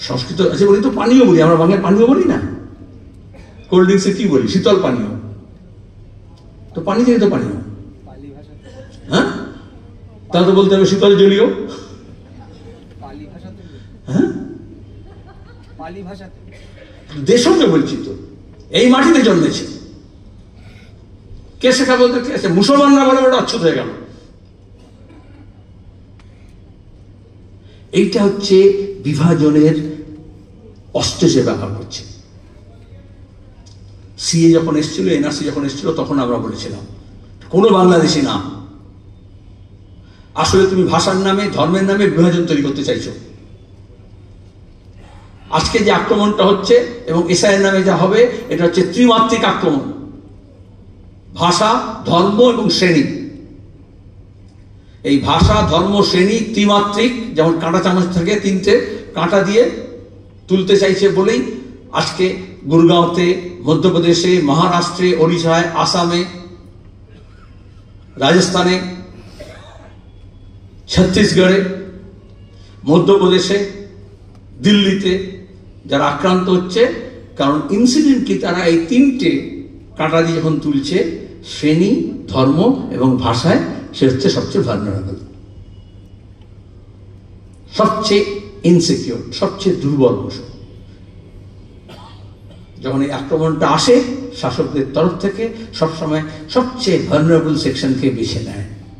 সংস্কৃত আছে বলি তো পানীয় বলি, আমরা বাংলায় পানীয় বলি না। কোল্ড ড্রিঙ্কসে কি বলি? শীতল পানীয়। তো পানি থেকে তো পানীয়, হ্যাঁ? তাহলে তো বলতে হবে শীতল জলীয়। হ্যাঁ, দেশজ বলছি তো, এই মাটিতে জন্মেছে। কে শেখা বলতে কে আছে? মুসলমানরা বলে ওটা অচ্ছুত হয়ে গেল। এইটা হচ্ছে বিভাজনের অস্ত্র যে ব্যবহার করছে। সিএ যখন এসেছিল, এনআরসি যখন এসেছিল, তখন আমরা বলেছিলাম কোনো বাংলাদেশি না। আসলে তুমি ভাষার নামে, ধর্মের নামে বিভাজন তৈরি করতে চাইছো। আজকে যে আক্রমণটা হচ্ছে এবং এসআইয়ের নামে যা হবে, এটা হচ্ছে ত্রিমাত্রিক আক্রমণ। ভাষা, ধর্ম এবং শ্রেণী। এই ভাষা, ধর্ম, শ্রেণী ত্রিমাত্রিক, যেমন কাঁটা চামচ থেকে তিনটে কাঁটা দিয়ে তুলতে চাইছে বলেই আজকে গুরগাঁওতে, মধ্যপ্রদেশে, মহারাষ্ট্রে, ওড়িশায়, আসামে, রাজস্থানে, ছত্তিশগড়ে, মধ্যপ্রদেশে, দিল্লিতে যারা আক্রান্ত হচ্ছে, কারণ ইনসিডেন্ট কি, তারা এই তিনটে কাঁটা দিয়ে যখন তুলছে, শ্রেণী, ধর্ম এবং ভাষায়, সে হচ্ছে সবচেয়ে ভালনারেবল, সবচেয়ে ইনসিকিউর, সবচেয়ে দুর্বল অংশ। যখন এই আক্রমণটা আসে, শাসকদের তরফ থেকে সবসময় সবচেয়ে ভালনারেবল সেকশনকে বেছে নেয়।